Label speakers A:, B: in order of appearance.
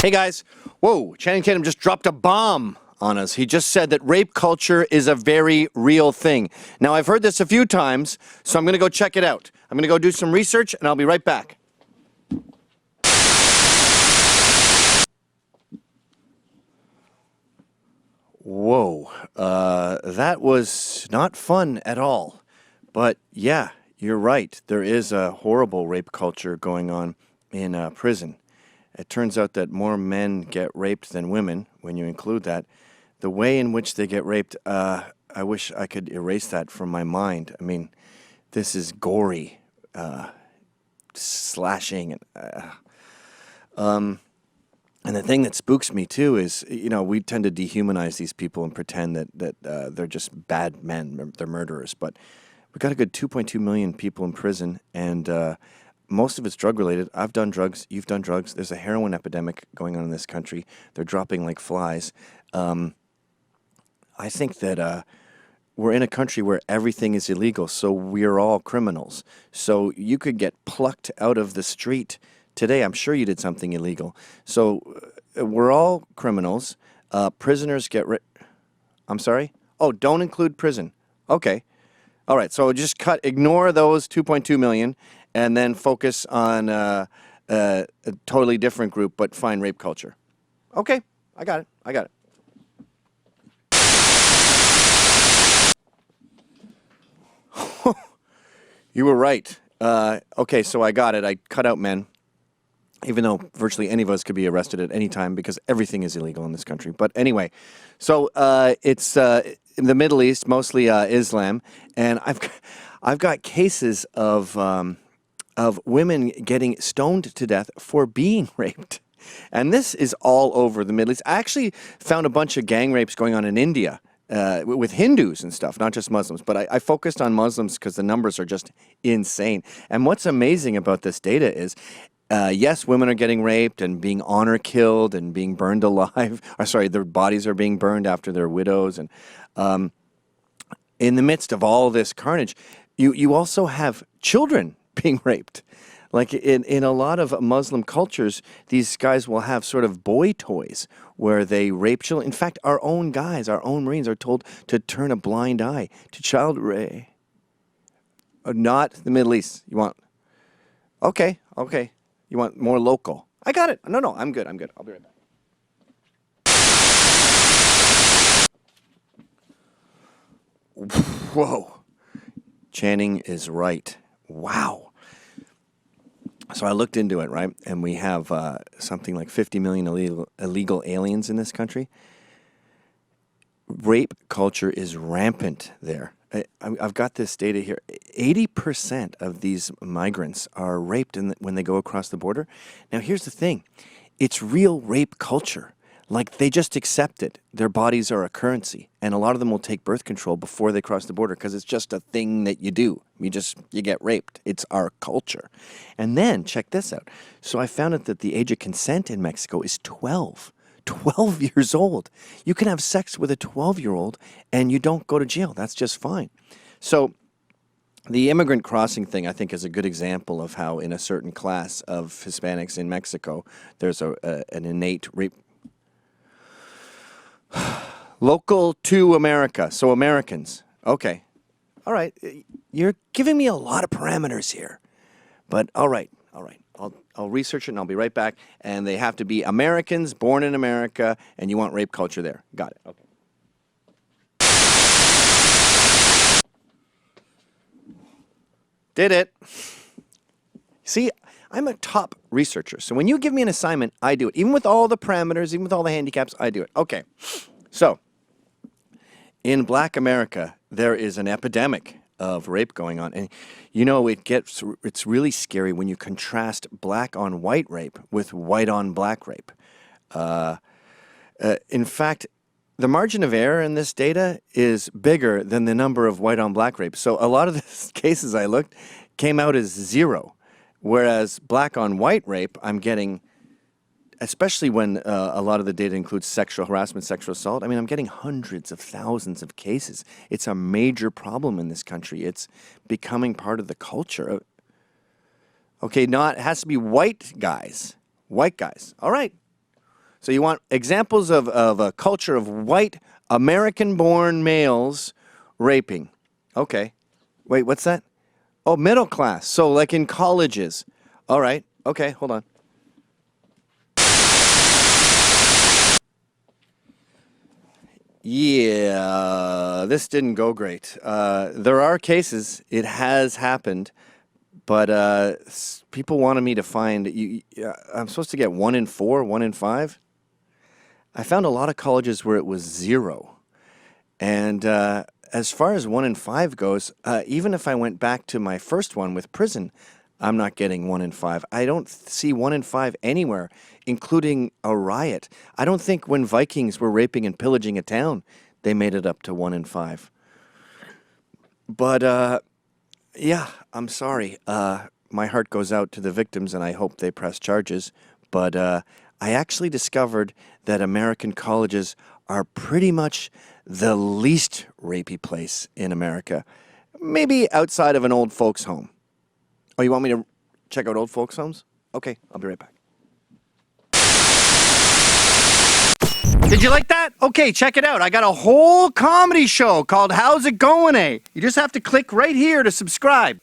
A: Hey guys, whoa, Channing Tatum just dropped a bomb on us. He just said that rape culture is a very real thing. Now, I've heard this a few times, so I'm going to go check it out. I'm going to go do some research, and I'll be right back. Whoa, that was not fun at all. But yeah, you're right. There is a horrible rape culture going on in prison. It turns out that more men get raped than women, when you include that. The way in which they get raped, I wish I could erase that from my mind. I mean, this is gory, slashing. And the thing that spooks me, too, is, you know, we tend to dehumanize these people and pretend that they're just bad men, they're murderers. But we've got a good 2.2 million people in prison, and most of it's drug-related. I've done drugs. You've done drugs. There's a heroin epidemic going on in this country. They're dropping like flies. I think that we're in a country where everything is illegal, so we're all criminals. So you could get plucked out of the street today. I'm sure you did something illegal. So we're all criminals. Prisoners get I'm sorry? Oh, don't include prison. Okay. All right, so just ignore those 2.2 million and then focus on a totally different group, but fine rape culture. Okay, I got it. You were right. Okay, so I got it. I cut out men, even though virtually any of us could be arrested at any time because everything is illegal in this country. But anyway, so it's in the Middle East, mostly Islam, and I've got cases of women getting stoned to death for being raped. And this is all over the Middle East. I actually found a bunch of gang rapes going on in India with Hindus and stuff, not just Muslims. But I focused on Muslims because the numbers are just insane. And what's amazing about this data is, yes, women are getting raped and being honor killed and being burned alive. Or sorry, their bodies are being burned after they're widows. And in the midst of all this carnage, you also have children being raped. Like in a lot of Muslim cultures, these guys will have sort of boy toys where they rape children. In fact, our own guys, our own Marines are told to turn a blind eye to child rape. Not the Middle East. You want... Okay. You want more local. I got it. No, I'm good. I'll be right back. Whoa. Channing is right. Wow. So I looked into it, right? And we have something like 50 million illegal aliens in this country. Rape culture is rampant there. I've got this data here. 80% of these migrants are raped when they go across the border. Now, here's the thing. It's real rape culture. Like, they just accept it. Their bodies are a currency. And a lot of them will take birth control before they cross the border because it's just a thing that you do. You get raped. It's our culture. And then, check this out. So I found out that the age of consent in Mexico is 12. 12 years old. You can have sex with a 12-year-old and you don't go to jail. That's just fine. So the immigrant crossing thing, I think, is a good example of how in a certain class of Hispanics in Mexico, there's an innate rape. Local to America, so Americans. Okay. All right. You're giving me a lot of parameters here. But all right. I'll research it and I'll be right back. And they have to be Americans, born in America, and you want rape culture there. Got it. Okay. Did it. See, I'm a top researcher. So when you give me an assignment, I do it. Even with all the parameters, even with all the handicaps, I do it. Okay. So in Black America, there is an epidemic of rape going on. And, you know, it's really scary when you contrast black on white rape with white on black rape. In fact, the margin of error in this data is bigger than the number of white on black rape. So a lot of the cases I looked came out as 0, whereas black on white rape, I'm getting, especially when a lot of the data includes sexual harassment, sexual assault. I mean, I'm getting hundreds of thousands of cases. It's a major problem in this country. It's becoming part of the culture. Okay, it has to be white guys. White guys. All right. So you want examples of a culture of white American-born males raping. Okay. Wait, what's that? Oh, middle class. So like in colleges. All right. Okay, hold on. Yeah, this didn't go great. There are cases. It has happened. But people wanted me to find I'm supposed to get 1 in 4, 1 in 5. I found a lot of colleges where it was 0. And as far as 1 in 5 goes, even if I went back to my first one with prison, I'm not getting 1 in 5. I don't see 1 in 5 anywhere, including a riot. I don't think when Vikings were raping and pillaging a town, they made it up to 1 in 5. But yeah, I'm sorry. My heart goes out to the victims, and I hope they press charges. But I actually discovered that American colleges are pretty much the least rapey place in America. Maybe outside of an old folks' home. Oh, you want me to check out old folks' homes? Okay, I'll be right back. Did you like that? Okay, check it out. I got a whole comedy show called How's It Going, Eh? You just have to click right here to subscribe.